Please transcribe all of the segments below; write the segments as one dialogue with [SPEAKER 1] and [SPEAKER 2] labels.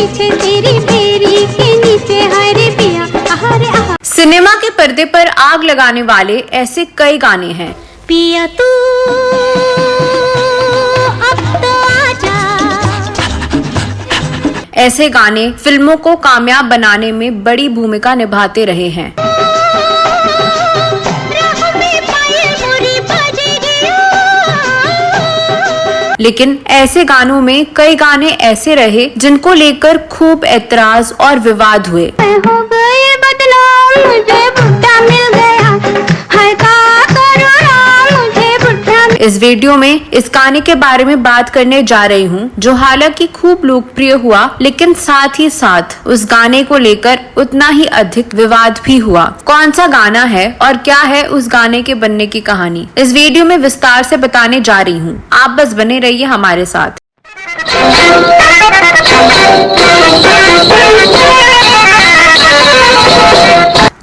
[SPEAKER 1] पीछे तेरी फेरी के नीचे हरे पिया हरे आहा।
[SPEAKER 2] सिनेमा के पर्दे पर आग लगाने वाले ऐसे कई गाने हैं।
[SPEAKER 1] पिया तू अब तो आजा।
[SPEAKER 2] ऐसे गाने फिल्मों को कामयाब बनाने में बड़ी भूमिका निभाते रहे हैं। लेकिन ऐसे गानों में कई गाने ऐसे रहे जिनको लेकर खूब ऐतराज और विवाद हुए।
[SPEAKER 1] हो गए बदनाम मुझे बुढ़ा मिल गया, हाय का करूं राम मुझे बुढ़ा मिल।
[SPEAKER 2] इस वीडियो में इस गाने के बारे में बात करने जा रही हूँ, जो हालांकि खूब लोकप्रिय हुआ, लेकिन साथ ही साथ उस गाने को लेकर उतना ही अधिक विवाद भी हुआ। कौन सा गाना है और क्या है उस गाने के बनने की कहानी, इस वीडियो में विस्तार से बताने जा रही हूँ। आप बस बने रहिए हमारे साथ।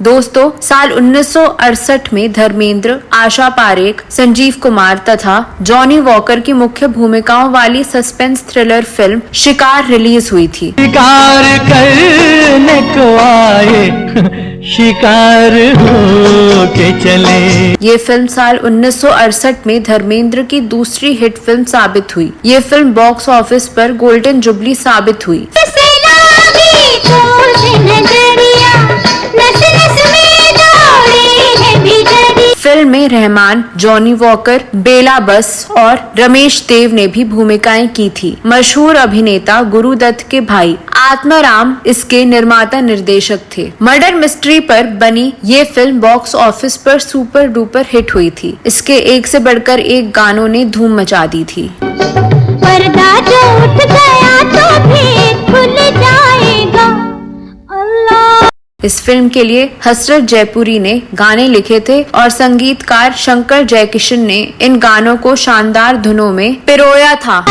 [SPEAKER 2] दोस्तों, साल 1968 में धर्मेंद्र, आशा पारेख, संजीव कुमार तथा जॉनी वॉकर की मुख्य भूमिकाओं वाली सस्पेंस थ्रिलर फिल्म शिकार रिलीज हुई थी।
[SPEAKER 3] शिकार करने को आए, शिकार हो के चले।
[SPEAKER 2] ये फिल्म साल 1968 में धर्मेंद्र की दूसरी हिट फिल्म साबित हुई। ये फिल्म बॉक्स ऑफिस पर गोल्डन जुबली साबित हुई। फिल्म में रहमान, जॉनी वॉकर, बेला बस और रमेश देव ने भी भूमिकाएं की थी। मशहूर अभिनेता गुरुदत्त के भाई आत्माराम इसके निर्माता निर्देशक थे। मर्डर मिस्ट्री पर बनी ये फिल्म बॉक्स ऑफिस पर सुपर डुपर हिट हुई थी। इसके एक से बढ़कर एक गानों ने धूम मचा दी थी।
[SPEAKER 1] पर्दा जो उठ गया तो भी खुल जाएगा अल्लाह।
[SPEAKER 2] इस फिल्म के लिए हसरत जयपुरी ने गाने लिखे थे और संगीतकार शंकर जयकिशन ने इन गानों को शानदार धुनों में पिरोया था।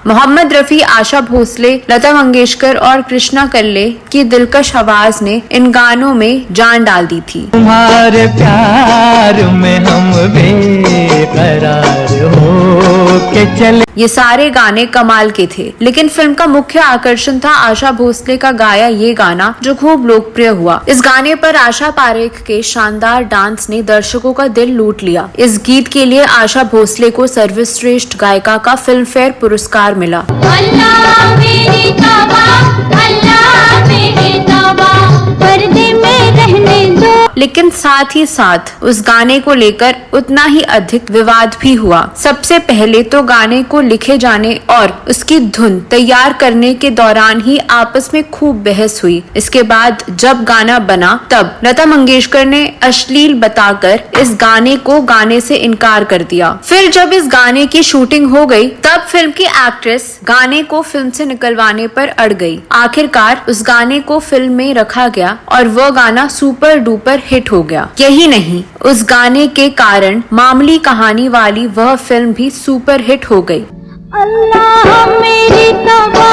[SPEAKER 2] मोहम्मद रफी, आशा भोसले, लता मंगेशकर और कृष्णा कल्ले की दिलकश आवाज ने इन गानों में जान डाल दी थी।
[SPEAKER 3] तुम्हारे प्यार में हम बेकरार हो के चले।
[SPEAKER 2] ये सारे गाने कमाल के थे, लेकिन फिल्म का मुख्य आकर्षण था आशा भोसले का गाया ये गाना, जो खूब लोकप्रिय हुआ। इस गाने पर आशा पारेख के शानदार डांस ने दर्शकों का दिल लूट लिया। इस गीत के लिए आशा भोसले को सर्वश्रेष्ठ गायिका का फिल्म फेयर पुरस्कार मिला।
[SPEAKER 1] अल्लाह मेरी तौबा, अल्लाह मेरी तौबा, पर्दे में रहने दो।
[SPEAKER 2] लेकिन साथ ही साथ उस गाने को लेकर उतना ही अधिक विवाद भी हुआ। सबसे पहले तो गाने को लिखे जाने और उसकी धुन तैयार करने के दौरान ही आपस में खूब बहस हुई। इसके बाद जब गाना बना तब लता मंगेशकर ने अश्लील बताकर इस गाने को गाने से इनकार कर दिया। फिर जब इस गाने की शूटिंग हो गई तब फिल्म की एक्ट्रेस गाने को फिल्म से निकलवाने पर अड़ गई। आखिरकार उस गाने को फिल्म में रखा गया और वह गाना सुपर डुपर हिट हो गया। यही नहीं, उस गाने के कारण मामूली कहानी वाली वह फिल्म भी सुपर हिट हो गई।
[SPEAKER 1] अल्लाह मेरी तौबा,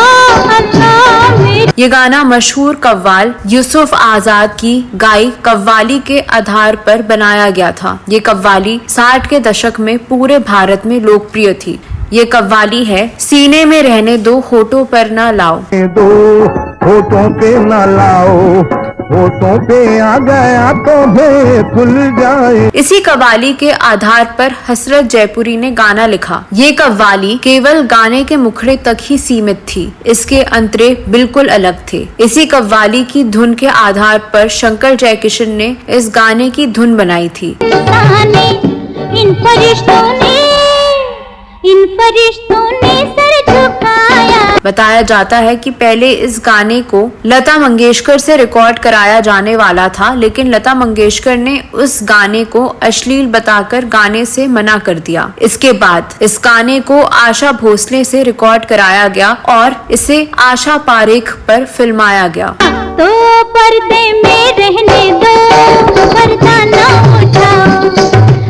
[SPEAKER 1] अल्लाह मेरी।
[SPEAKER 2] ये गाना मशहूर कव्वाल यूसुफ आजाद की गाई कव्वाली के आधार पर बनाया गया था। ये कव्वाली 60 के दशक में पूरे भारत में लोकप्रिय थी। ये कव्वाली है, सीने में रहने दो होठों पर ना लाओ,
[SPEAKER 3] दो होठों पे ना लाओ, होठों पे आ गया तो खुल जाए।
[SPEAKER 2] इसी कव्वाली के आधार पर हसरत जयपुरी ने गाना लिखा। ये कव्वाली केवल गाने के मुखड़े तक ही सीमित थी, इसके अंतरे बिल्कुल अलग थे। इसी कव्वाली की धुन के आधार पर शंकर जयकिशन ने इस गाने की धुन बनाई थी।
[SPEAKER 1] इन फरिश्तों ने सर झुकाया।
[SPEAKER 2] बताया जाता है कि पहले इस गाने को लता मंगेशकर से रिकॉर्ड कराया जाने वाला था, लेकिन लता मंगेशकर ने उस गाने को अश्लील बताकर गाने से मना कर दिया। इसके बाद इस गाने को आशा भोसले से रिकॉर्ड कराया गया और इसे आशा पारेख पर फिल्माया गया।
[SPEAKER 1] तो पर्दे में रहने दो, पर्दा ना उठाओ,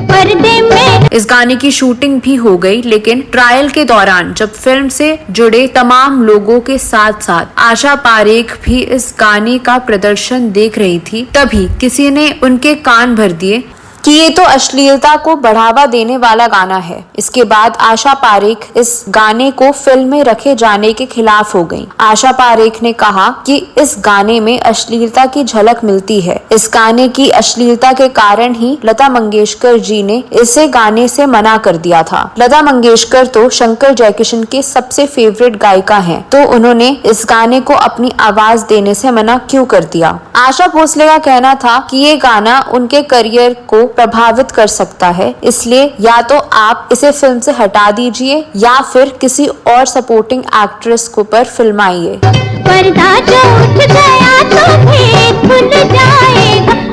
[SPEAKER 1] पर्दे में।
[SPEAKER 2] इस गाने की शूटिंग भी हो गई, लेकिन ट्रायल के दौरान जब फिल्म से जुड़े तमाम लोगों के साथ साथ आशा पारेख भी इस गाने का प्रदर्शन देख रही थी, तभी किसी ने उनके कान भर दिए कि ये तो अश्लीलता को बढ़ावा देने वाला गाना है। इसके बाद आशा पारेख इस गाने को फिल्म में रखे जाने के खिलाफ हो गयी। आशा पारेख ने कहा कि इस गाने में अश्लीलता की झलक मिलती है। इस गाने की अश्लीलता के कारण ही लता मंगेशकर जी ने इसे गाने से मना कर दिया था। लता मंगेशकर तो शंकर जयकिशन के सबसे फेवरेट गायिका हैं, तो उन्होंने इस गाने को अपनी आवाज देने से मना क्यों कर दिया। आशा भोसले का कहना था कि ये गाना उनके करियर को प्रभावित कर सकता है, इसलिए या तो आप इसे फिल्म से हटा दीजिए या फिर किसी और सपोर्टिंग एक्ट्रेस को पर फिल्माइए।
[SPEAKER 1] पर्दा जो उठ गया तो भेद खुल जाएगा।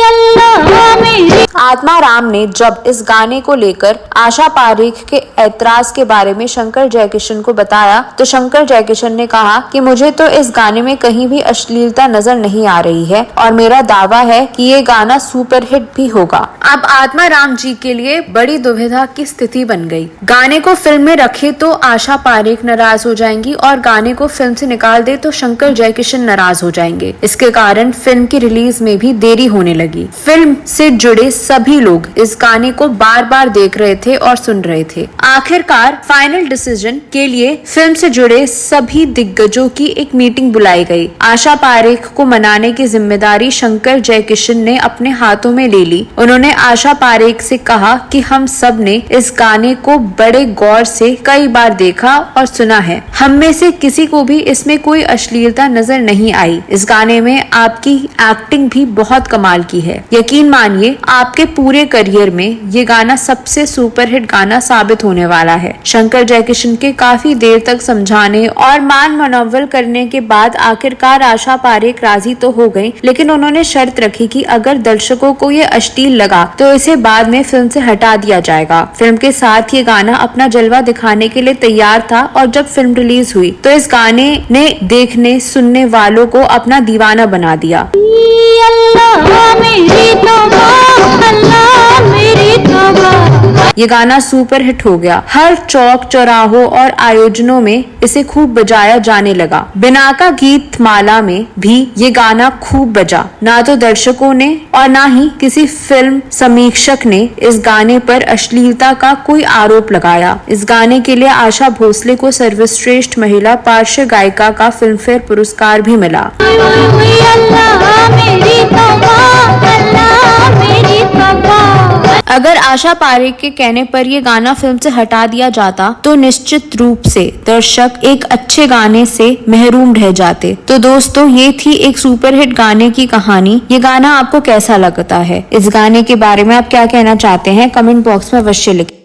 [SPEAKER 1] अल्लाह मेरी।
[SPEAKER 2] आत्मा राम ने जब इस गाने को लेकर आशा पारेख के ऐतराज के बारे में शंकर जयकिशन को बताया तो शंकर जयकिशन ने कहा कि मुझे तो इस गाने में कहीं भी अश्लीलता नजर नहीं आ रही है और मेरा दावा है कि ये गाना सुपरहिट भी होगा। अब आत्मा राम जी के लिए बड़ी दुविधा की स्थिति बन गई। गाने को फिल्म में रखे तो आशा पारेख नाराज हो जाएंगी और गाने को फिल्म से निकाल दे तो शंकर जयकिशन नाराज हो जाएंगे। इसके कारण फिल्म की रिलीज में भी देरी होने लगी। फिल्म से जुड़े सभी लोग इस गाने को बार बार देख रहे थे और सुन रहे थे। आखिरकार फाइनल डिसीजन के लिए फिल्म से जुड़े सभी दिग्गजों की एक मीटिंग बुलाई गई। आशा पारेख को मनाने की जिम्मेदारी शंकर जयकिशन ने अपने हाथों में ले ली। उन्होंने आशा पारेख से कहा कि हम सब ने इस गाने को बड़े गौर से कई बार देखा और सुना है। हम में से किसी को भी इसमें कोई अश्लीलता नजर नहीं आई। इस गाने में आपकी एक्टिंग भी बहुत कमाल की है। यकीन मानिए आपके पूरे करियर में ये गाना सबसे सुपरहिट गाना साबित होने वाला है। शंकर जयकिशन के काफी देर तक समझाने और मान मनौवल करने के बाद आखिरकार आशा पारेख राजी तो हो गई, लेकिन उन्होंने शर्त रखी कि अगर दर्शकों को ये अश्लील लगा तो इसे बाद में फिल्म से हटा दिया जाएगा। फिल्म के साथ ये गाना अपना जलवा दिखाने के लिए तैयार था और जब फिल्म रिलीज हुई तो इस गाने ने देखने सुनने वालों को अपना दीवाना बना दिया।
[SPEAKER 1] अल्लाह मेरी तौबा, अल्लाह मेरी तौबा।
[SPEAKER 2] ये गाना सुपरहिट हो गया। हर चौक चौराहों और आयोजनों में इसे खूब बजाया जाने लगा। बिनाका गीत माला में भी ये गाना खूब बजा। ना तो दर्शकों ने और ना ही किसी फिल्म समीक्षक ने इस गाने पर अश्लीलता का कोई आरोप लगाया। इस गाने के लिए आशा भोसले को सर्वश्रेष्ठ महिला पार्श्व गायिका का फिल्मफेयर पुरस्कार भी मिला।
[SPEAKER 1] अल्लाह मेरी तौबा, अल्लाह मेरी तौबा।
[SPEAKER 2] अगर आशा पारेख के कहने पर ये गाना फिल्म से हटा दिया जाता तो निश्चित रूप से दर्शक एक अच्छे गाने से महरूम रह जाते। तो दोस्तों, ये थी एक सुपरहिट गाने की कहानी। ये गाना आपको कैसा लगता है? इस गाने के बारे में आप क्या कहना चाहते हैं? कमेंट बॉक्स में अवश्य लिखें।